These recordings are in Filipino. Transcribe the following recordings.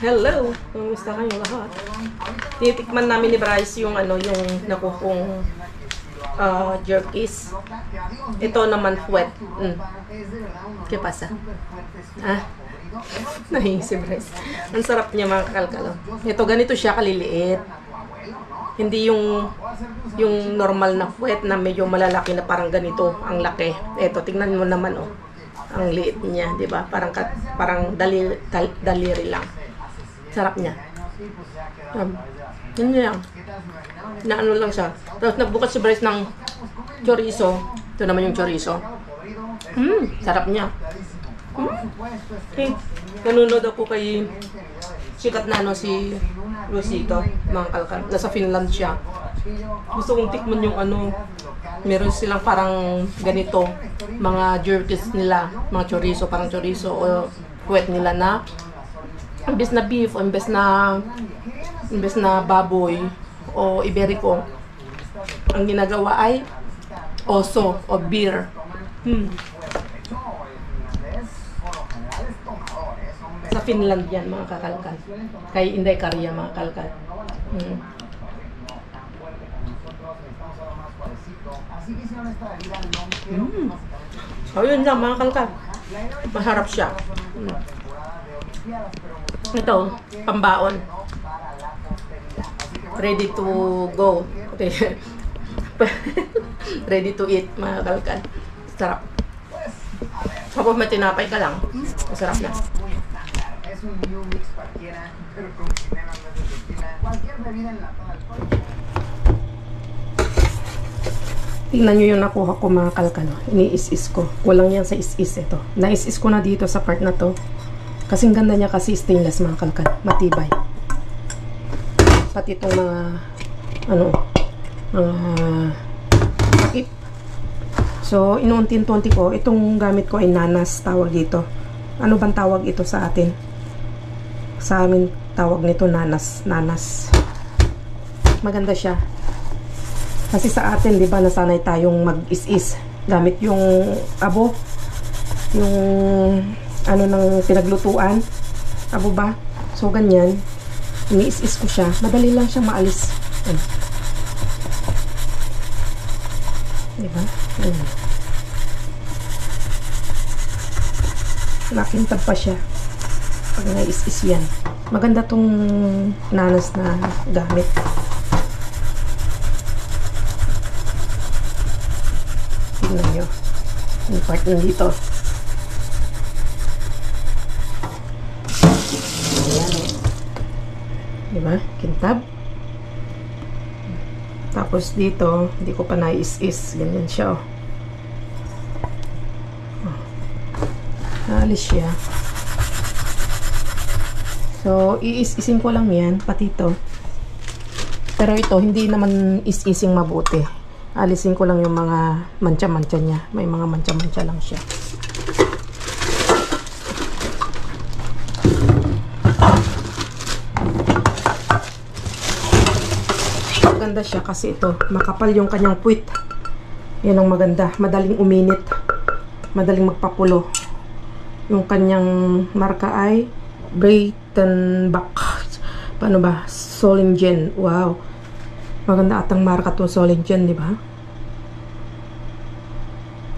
Hello! Kumusta kayo lahat? Titikman namin ni Bryce yung ano, yung nakukong jerkies. Ito naman fuet. ¿Qué pasa? Ah? Nahingi si Bryce. Ang sarap niya mga kalkalo. Ito ganito siya kaliliit. Hindi yung normal na fuet na medyo malalaki na parang ganito ang laki. Ito tingnan mo naman oh. Ang liit niya, 'di ba? Parang daliri lang. Sarap niya. Yun lang. Na ano lang siya. Tapos nagbukas si Bryce ng chorizo. Ito naman yung chorizo. Sarap niya. Okay. Nanonood ako kay sikat na ano si Rosito, mga kalkal. Nasa Finland siya. Gusto kong tikman yung ano. Meron silang parang ganito, mga jerkies nila, mga chorizo, parang chorizo o puwet nila na imbes na beef o imbes na baboy o iberico, ang ginagawa ay oso o beer. Sa Finland yan mga kakalkal, kay Inday Karya mga kalkal. So yun lang mga kalkal, masarap siya. Ito, pambaon. Ready to go. Okay. Ready to eat mga kalkal. Sarap. Kapag may tinapay ka lang, masarap na. Tingnan nyo yung nakuha ko mga kalkal. Ini-is-is ko. Walang yan sa is-is ito. Na-is-is ko na dito sa part na to. Kasing ganda niya kasi stainless mga kalkal. Matibay. Pati itong mga takip. So, inuunti-unti ko. Itong gamit ko ay nanas tawag dito. Ano bang tawag ito sa atin? Sa amin tawag nito nanas. Nanas. Maganda siya. Kasi sa atin, di ba, nasanay tayong mag-is-is gamit yung abo, yung ano ng pinaglutuan, abo ba? So, ganyan. Ini-is-is ko siya. Madali lang siya maalis. Di ba? Nakintab pa siya pag na-is-is yan. Maganda tong nanas na gamit. Tingnan nyo yung part nandito. Ayan eh. Diba? Kintab. Tapos dito, hindi ko pa na-is-is. Ganyan siya oh. Naalis siya. So, iis-isin ko lang yan. Pati ito. Pero ito, hindi naman is-ising mabuti. Alisin ko lang yung mga mancha-mancha niya. May mga mancha-mancha lang siya. Maganda siya kasi ito. Makapal yung kanyang puwit. Yan ang maganda. Madaling uminit. Madaling magpapulo. Yung kanyang marka ay Breitenbach. Paano ba? Solingen. Wow. Maganda atang marka to Solingen, di ba?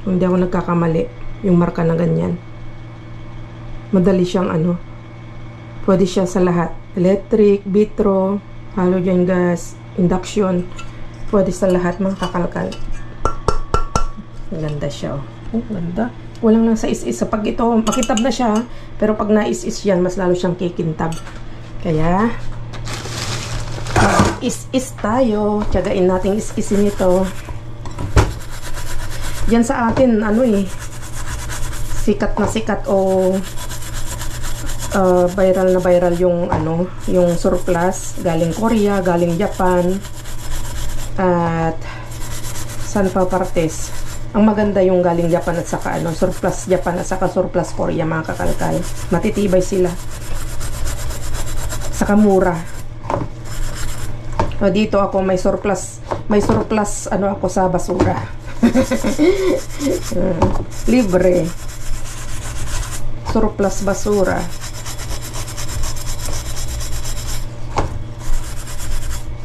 Kung hindi ako nagkakamali, yung marka na ganyan. Madali siyang ano. Pwede siya sa lahat. Electric, vitro, halogen gas, induction. Pwede sa lahat mga kakalkal. Maganda siya, oh. Oh, ganda. Walang lang sa is-is. So, pag ito, makitab na siya, pero pag na-is-is yan, mas lalo siyang kikintab. Kaya, is-is tayo. Tiyagain natin is-isin ito. Yan sa atin, ano eh, sikat na sikat o viral na viral yung ano, yung surplus. Galing Korea, galing Japan, at saan pa partes. Ang maganda yung galing Japan at saka ano, surplus Japan at saka surplus Korea mga kakalkal. Matitibay sila. Saka mura. O, dito ako may surplus ano ako sa basura. Libre. surplus basura.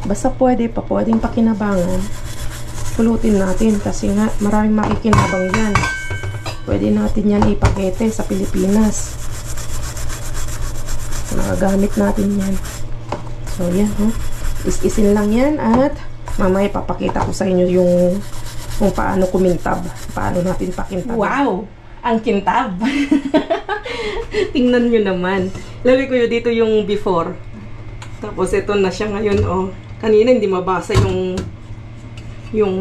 Basta pwedeng pakinabangan, pulutin natin kasi nga maraming makikinabang yan. Pwede natin yan ipakete sa Pilipinas. Nagagamit natin yan. So yan, is-isin lang yan at mamaya papakita ko sa inyo yung kung paano kumintab. Paano natin pakintab. Wow! Ang kintab! Tingnan nyo naman. Lagay ko yun dito yung before. Tapos ito na siya ngayon, oh. Kanina hindi mabasa yung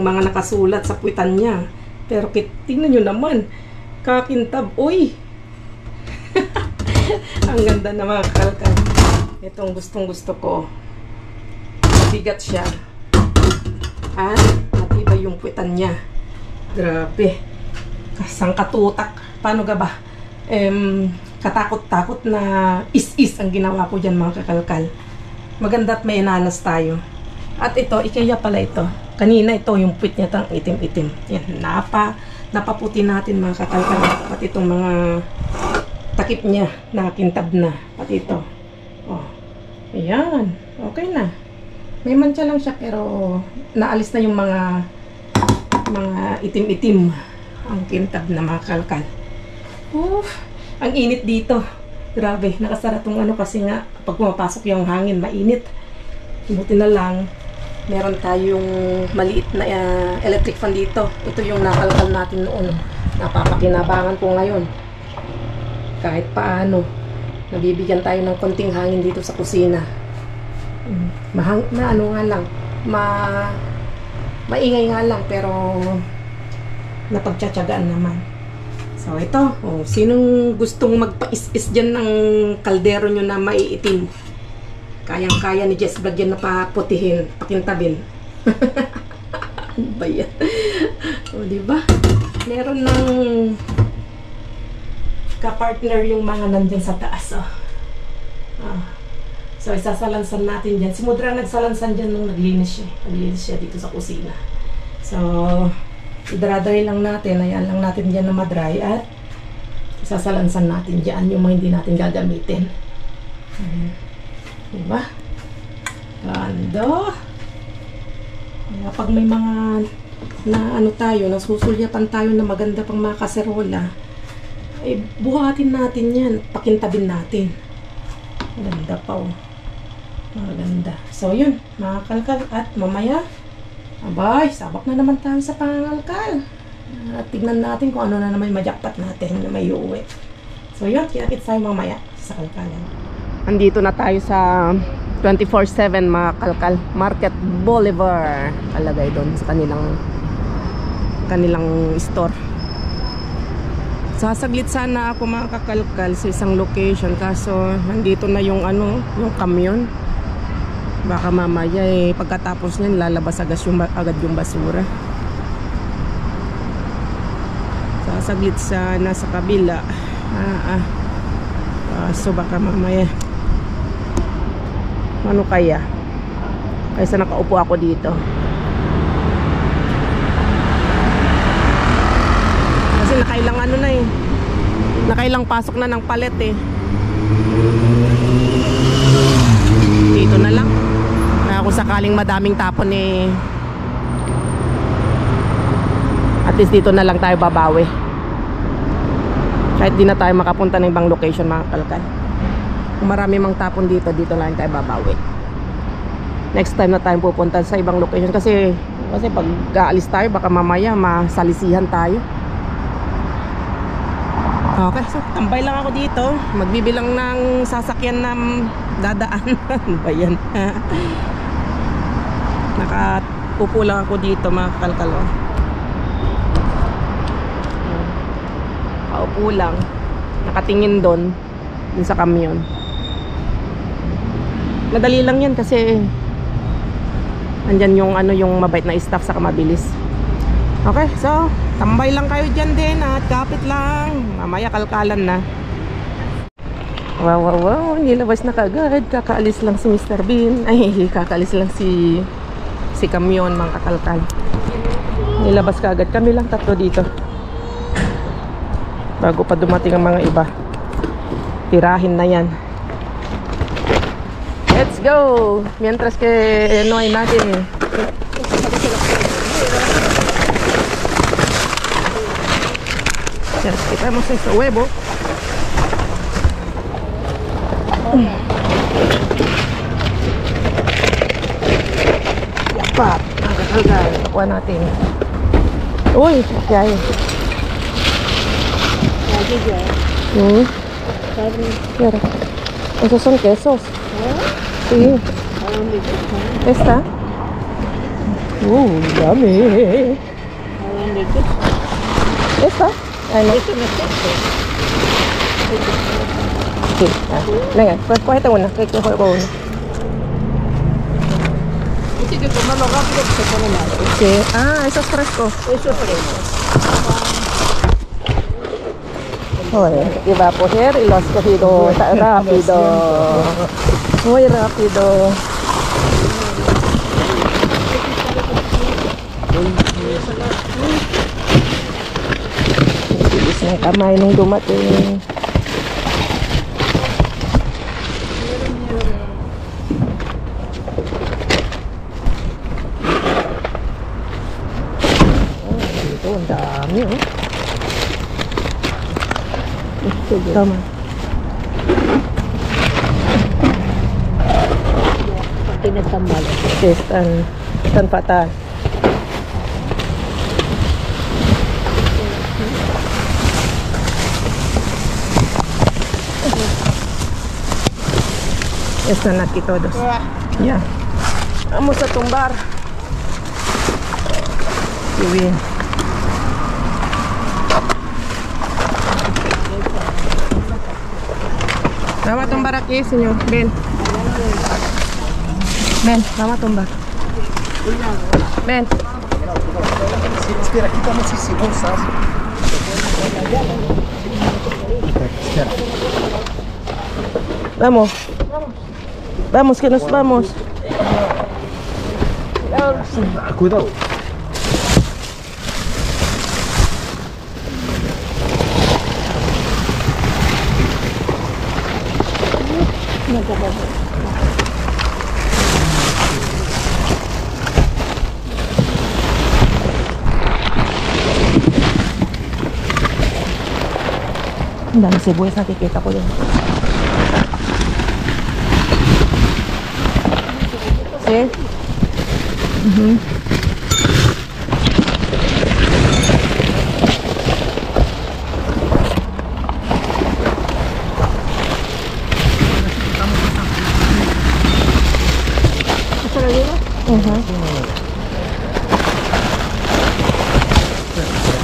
mga nakasulat sa puwitan niya. Pero tingnan nyo naman. Kakintab. Uy! Ang ganda na mga kalkal. Itong gustong-gusto ko. Bigat siya. At matibay yung puwitan niya. Grabe. Kasang katutak. Paano ga ba? Katakot-takot na is-is ang ginawa ko dyan mga kakalkal. Maganda at may inanas tayo. At ito, IKEA pala ito. Kanina ito, yung puwit niya tang itim-itim. Yan, napaputi natin mga kakalkal. Pati itong mga takip niya, nakakintab na. Pati ito. Oh, ayan. Okay na. May mancha lang siya pero naalis na yung mga itim-itim ang kintab na mga kalkal. Ang init dito. Grabe, nakasara tong ano kasi nga pag pumapasok yung hangin, mainit. Buti na lang, meron tayong maliit na electric fan dito. Ito yung nakalkal natin noon. Napapakinabangan ko ngayon. Kahit paano, nabibigyan tayo ng konting hangin dito sa kusina. Maingay nga lang pero napagtsatsagaan naman. So ito, sinong gustong magpais-is dyan ng kaldero nyo na maiitim? Kayang-kaya ni Jess Vlog yan na paputihin, pakintabin. Ano ba yan? O diba? Meron ng kapartner yung mga nandyan sa taas. So isasalansan natin dyan. Si Mudra nagsalansan dyan nung naglinis siya. Naglinis siya dito sa kusina. So idradry lang natin, ayan lang natin dyan na madry at isasalansan natin dyan yung mga hindi natin gagamitin. Ayan. Diba? Ganda. Kaya pag may mga nasusulyapan tayo na maganda pang mga kaserola, ay buhatin natin yan, pakintabin natin. Ganda pa, oh. Maganda. So yun, mga kalkal, at mamaya abay, sabak na naman tayo sa pangangalkal. Tignan natin kung ano na naman majakpat natin na may uuwi. So yun, kinakit tayo mamaya sa kalkalan. Andito na tayo sa 24/7 mga kalkal. Market Boulevard. Kalagay doon sa kanilang store. Sasaglit sana ako mga kakalkal sa isang location. Kaso nandito na yung yung kamyon. Baka mamaya pagkatapos niyan lalabas agad yung basura. Sasaglit sana sa kabila. So baka mamaya ano kaya? Kaysa nakaupo ako dito. Kasi nakailang nakailang pasok na ng palet Dito na lang. Kung sakaling madaming tapon at least dito na lang tayo babawi. Kahit di na tayo makapunta ng ibang location mga kalkal. Kung marami mang tapon dito lang tayo babawi. Next time na tayo pupunta sa ibang location kasi pag aalis tayo baka mamaya masalisihan tayo. Okay, so tambay lang ako dito. Magbibilang ng sasakyan na dadaan. Ano ba yan? Nakaupo lang ako dito mga kalkal. Paupo lang. Nakatingin doon sa kamyon. Madali lang yan kasi andyan yung mabait na staff sa mabilis. Okay, so tambay lang kayo dyan din at kapit lang. Mamaya kalkalan na. Wow, nilabas na kagad. Kakaalis lang si Mr. Bean. Ay, kakaalis lang si kamyon mga kakalkal. Nilabas kagad. Kami lang tatlo dito bago pa dumating ang mga iba. Tirahin na yan. Let's go! Mientras que no hay nadie. Ya, quitamos este huevo. Yapat! Nakakalgal. Nakuha natin. Uy! Yay! Mira. Esos son quesos. Sí. Esta. Yummy. Esta. Ay, no. Sí. Venga, pues cógete una. Que juego una. Dice que comerlo rápido que se pone mal. Sí. Eso es fresco. Eso es fresco. Joder, iba a coger y lo has cogido rápido. Muy rápido. Bilis ng kamay nung dumating. Dito ang dami, oh. Tama. Tinatambal. Yes, tan fatal. Están aquí todos. Ya. Vamos a tumbar. Qué bien. Vamos a tumbar aquí, señor. Ven. Ven, vamos a tumbar. Ven. Espera, quítame si bolsas. Espera. Vamos. Vamos, que nos vamos. Cuidado. Ang dami sibuyas nakikita ko yun. See?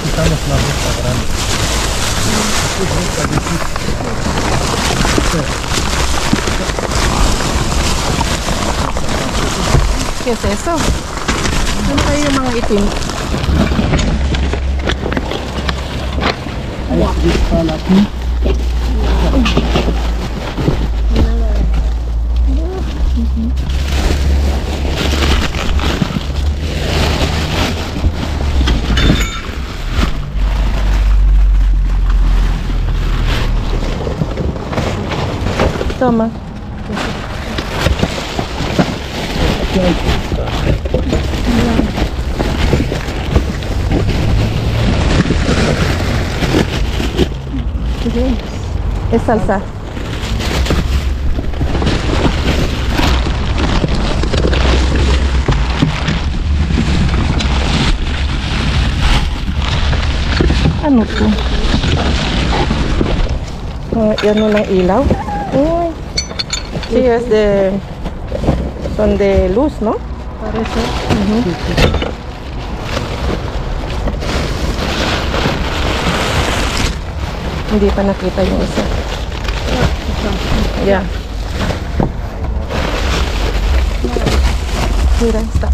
Quitamos la bolsa grande. ¿Qué es eso? Ano kayo yung mga itim? Toma. Es salsa. Ano to? Yan mo ng ilaw. Uy. Sí, es de... Son de luz, ¿no? Parece. Hindi pa nakita yung isa. Yeah. Mira, está.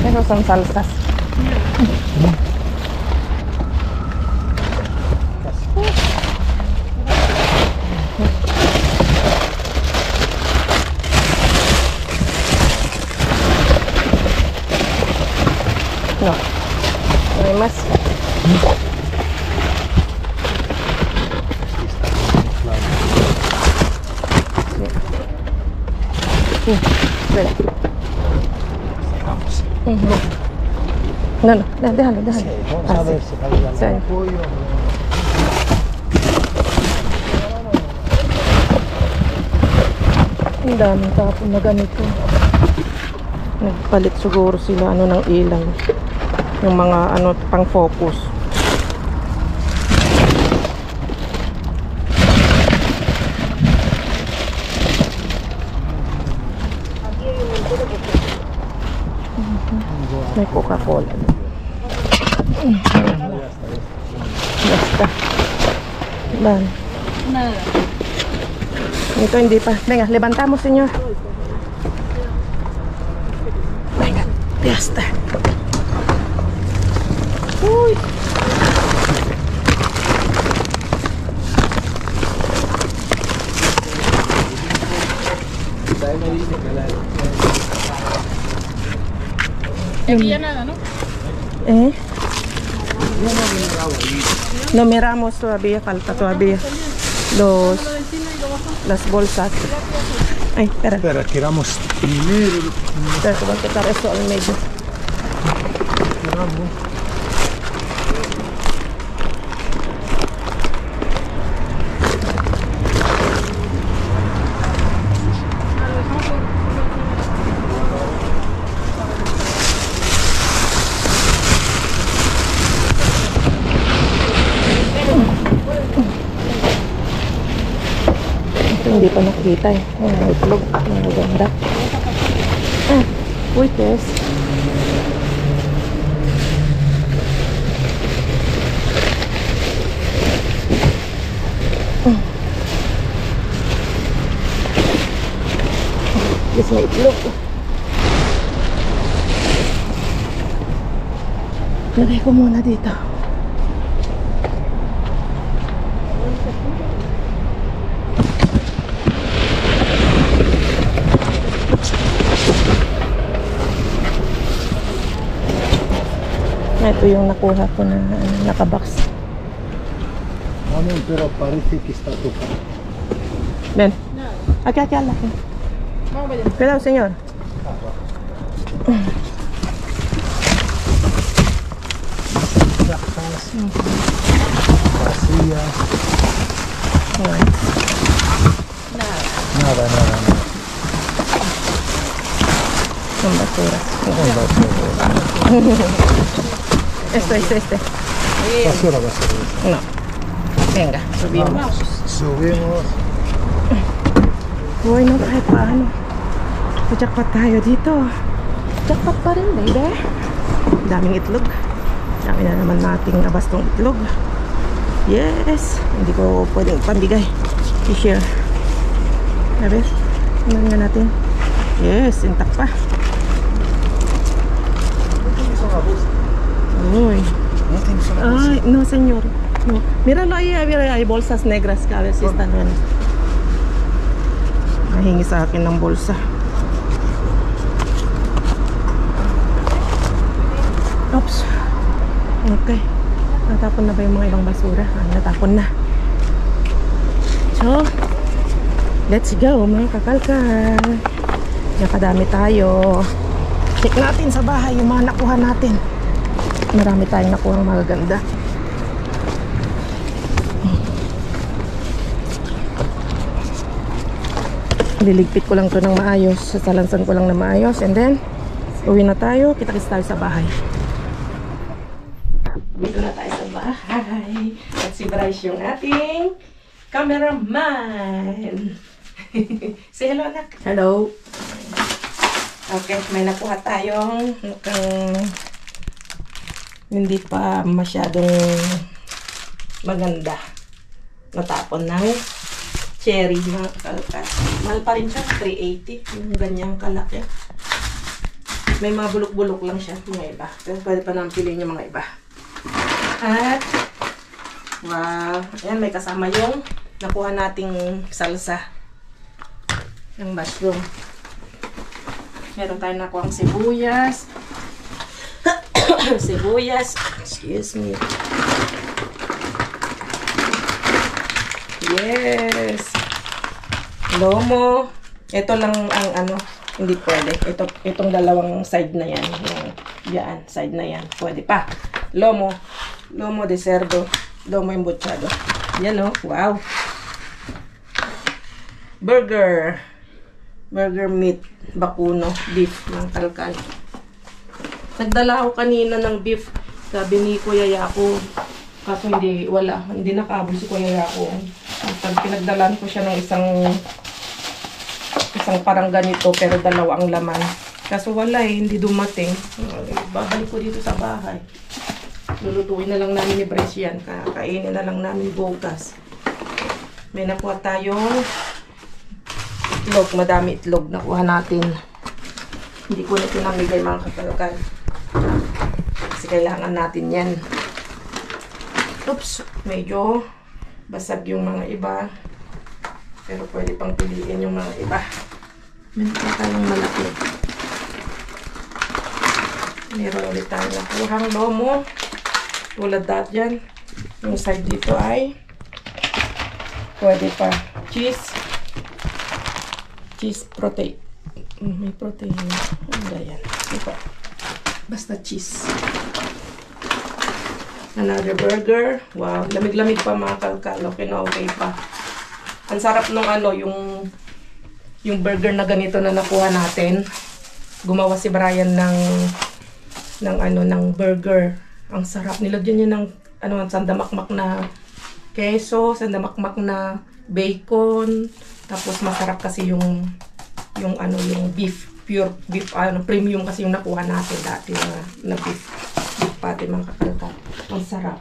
Esos son salsas. No. May mas. Espera. No, déjalo. Vamos a ver si hay Sí. algún apoyo. Ang daming tapon na ganito. Nagpalit siguro sila ng ilaw. Yung mga pang focus. May Coca-Cola. Basta. Ban. Ito hindi pa. Venga, levantamos, señor. Venga, ya está. Uy. Aquí ya nada, ¿no? No miramos todavía, falta todavía las bolsas. Ay, espera. Espera, tiramos primero. Espera, que voy a quitar eso al medio. Tiramos. Hindi pa nakita eh. May itlog. Ang ganda. Uy, Tess. Yes, may itlog. Lagay ko muna dito. Ito yung nakuha ko na nakabox. Mami, pero parece que está tocado. Ven. Aquí, al lado. Vamos allá. Cuidado, señor. Cajas, vacías. Nada. Son basuras. Este. Basura. No. Venga, subimos. Subimos. Uy, no, kahit paano. Jackpot tayo dito. Jackpot pa rin, baby. Daming itlog. Dami na naman nating abastong itlog. Yes. Hindi ko pwedeng pambigay. I-share. Sabi, tingnan nga natin. Yes, intact pa. Uy. Ay, no, señor. No. Míralo ahí, hay bolsas negras que a ver si están bien. Nahingi sa akin ng bolsa. Oops. Okay. Natapon na ba yung mga ibang basura? Natapon na. So, let's go mga kakalkal. Nakadami tayo. Check natin sa bahay yung mga nakuha natin. Marami tayong nakuha ng magaganda. Liligpit ko lang to ng maayos. Sasalansan ko lang na maayos. And then, uwi na tayo. Kita-kits tayo sa bahay. Dito na tayo sa bahay. At si Bryce yung ating cameraman. Say hello, anak. Hello. Okay, may nakuha tayong hindi pa masyadong maganda. Natapon ng cherry mga kalkas. Mahal pa rin siya, 380. Yung ganyang kalaki. May mga bulok-bulok lang siya, mga iba. Pero pwede pa naman piliin yung mga iba. At, wow. Ayan, may kasama yung nakuha nating salsa. Yung mushroom. Meron tayong nakuha ang sibuyas. Sibuyas. Excuse me. Yes. Lomo. Ito lang ang ano, hindi pwede. Itong dalawang side na yan. Yan, side na yan. Pwede pa. Lomo. Lomo de cerdo. Lomo embuchado. Yan o. Wow. Burger. Burger meat. Bakuno. Beef ng kalkal. Nagdala ako kanina ng beef. Sabi ni Kuya Yako. Kaso wala. Hindi nakabol si Kuya Yako. Pinagdalan ko siya ng isang parang ganito pero dalawa ang laman. Kaso wala hindi dumating. Babalik ko dito sa bahay. Lulutuin na lang namin ni Bryce yan. Kakainin na lang namin bukas. May nakuha tayong itlog. Madami itlog nakuha natin. Hindi ko na pinamigay mga kakalakal. Kasi kailangan natin yan. Oops! Medyo basag yung mga iba. Pero pwede pang piliin yung mga iba. Meron pa tayong malaki. Meron ulit tayo nakuhang lomo. Tulad dati yan. Yung side dito ay pwede pa. Cheese. Cheese protein. May protein. Ano yan? Ito. Basta cheese. Another burger. Wow. Lamig-lamig pa mga kalkal. Okay na okay pa. Ang sarap nung ano, yung burger na ganito na nakuha natin. Gumawa si Brian ng burger. Ang sarap. Nilagyan niya ng sandamakmak na keso, sandamakmak na bacon. Tapos masarap kasi yung beef, pure beef, premium kasi yung nakuha natin dati na beef pati mga kakalkal. Ang sarap.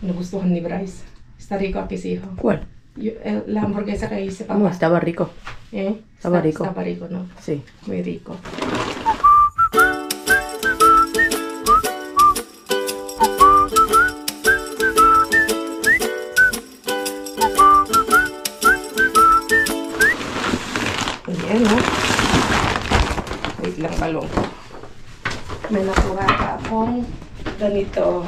Nagustuhan ni Bryce. Está rico aquí, hijo. ¿Cuál? La hamburguesa que hice, papá. No, estaba rico. Estaba rico. Estaba rico, ¿no? Sí. Muy rico. Ayan, no? Wait lang, balong. May nakuha ka akong ganito.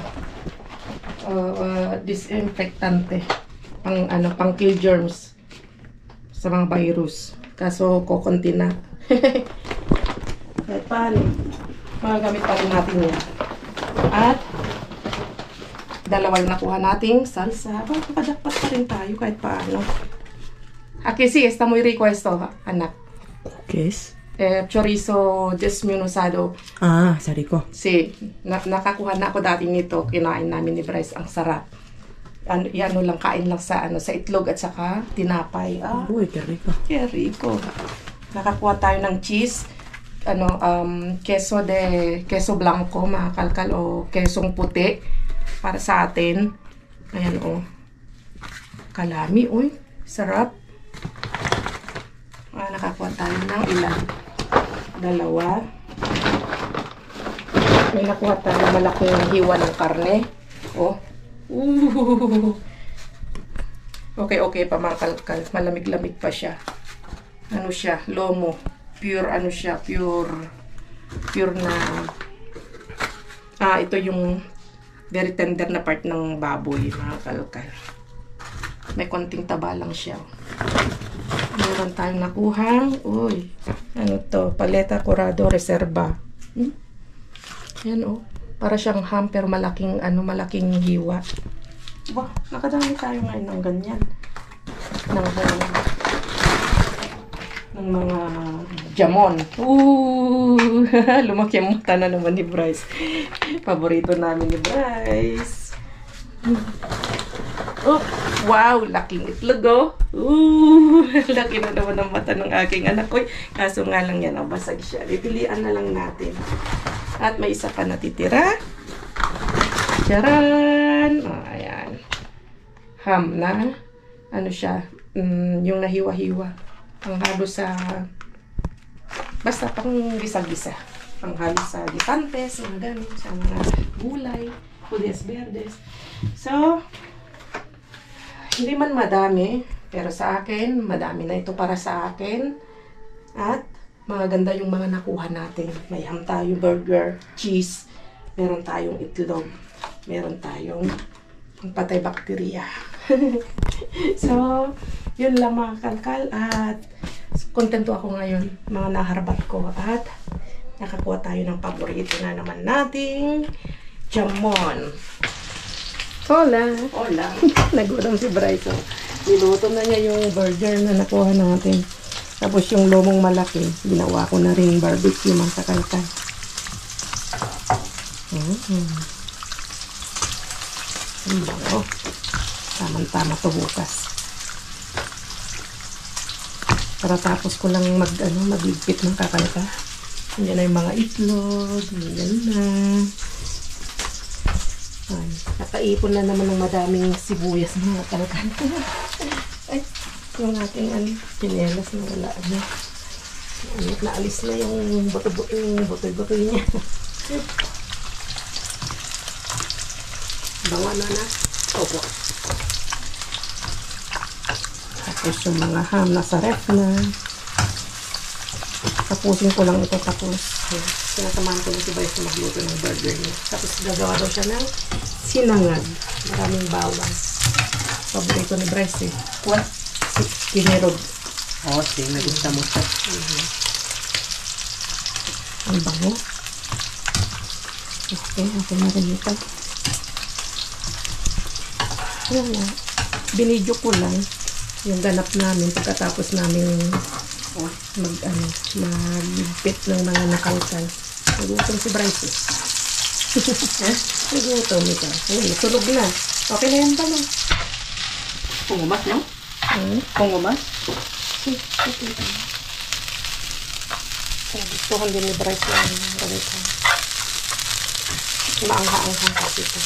Disinfectante. Pang kill germs sa mga virus. Kaso kokonti na. Kahit paano, magagamit pa rin natin yan. At dalawa yung nakuha nating salsa. Makadapat pa rin tayo kahit paano. Aquí sí, está muy rico esto, anak. ¿Qué es? Chorizo desmenuzado. Ah, está rico. Sí, nakakuha na ako dati nito. Kinain namin ni Bryce. Ang sarap. Lang kain lang sa itlog at saka tinapay. Uy, qué rico. Qué rico. Nakakuha tayo ng cheese. Queso blanco, mga kalkal, o kesong puti para sa atin. Ayan, o. Kalami, uy. Sarap. Nakakuha tayo ng ilan. Dalawa. May nakuha tayo malaking hiwa ng karne. Oh. Okay pa mga kalkal. Malamig-lamig pa siya. Ano siya? Lomo. Pure na. Ito yung very tender na part ng baboy, mga kalkal. May konting taba lang siya. Meron tayong nakuhang, ano to? Paleta Corado Reserva. Yan, para siyang ham pero malaking hiwa. Wow, nakadami tayo ngayon ng ganyan. Ng mga jamon. Lumaki ang mata na naman ni Bryce. Paborito namin ni Bryce. Wow, laking itlog, laki na naman ang mata ng aking anak ko. Kaso nga lang yan, basag siya. Pipilian na lang natin. At may isa pa natitira. Charan! Ayan. Ham na. Ano siya? Yung nahiwa-hiwa. Panghalo sa... Basta pang gisa-gisa. Panghalo sa gisantes, mga ganun, sa mga gulay, pudes verdes. So, hindi man madami, pero sa akin, madami na ito para sa akin. At maganda yung mga nakuha natin. May ham tayo, burger, cheese, Meron tayong itlog. Meron tayong patay bakterya. So, yun lang mga kalkal. At kontento ako ngayon, mga naharbat ko. At nakakuha tayo ng paborito na naman nating jamon. Hola. Hola. Nagutom si Bryce. Niluto na niya yung burger na nakuha natin. Tapos yung lomong malaki, ginawa ko na rin barbecue mga kakalkal. Oh, tamang-tama to bukas. Tapos ko lang magligpit ng kakalka. Yan na yung mga itlog. Yan na. Ay, nakaipon na naman ng madaming sibuyas mga kalka. Ay, yung ating chinelas na wala. Naalis na yung buto-buto niya. Bango na na. Opo. Tapos yung mga ham nasa ref na. Tapusin ko lang ito tapos sinasamahan ko na si Bryce na magluto ng burger niya. Tapos gagawa daw siya ng sinangag. Maraming bawang. Paborito ni Bryce eh. What? Kinirog. Oo, sige. Nagusta mo siya. Ang bango. Okay na rin ito. Ayan na. Binidyo ko lang yung ganap namin pagkatapos namin magligpit ng mga nakalkal. Nagutom si Bryce eh. Nagutom ito. Ayun, tulog na. Okay na yan ba no? Pungumas, no? Pungumas? Gustuhan din ni Bryce yung ganito. Maangha-angha kasi ito.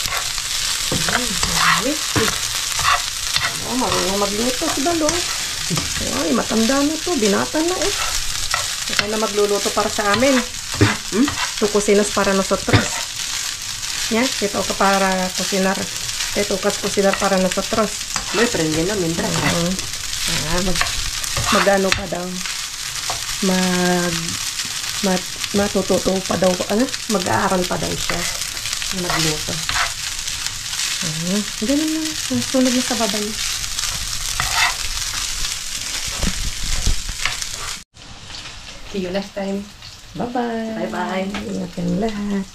Marunong magluto si Balo. Ay, matanda na to. Binata na eh. Ito na magluluto para sa amin. Tu cocinas para nosotros. Yan, ito ka para cocinar. Ito ka cocinar para nosotros. May prende na mientras. Mag-ano pa daw. Matututo pa daw. Mag-aaral pa daw siya. Magluto. Ganun na. Sunod na sa babay. See you next time. Bye-bye. Bye-bye. Ingat kayong lahat.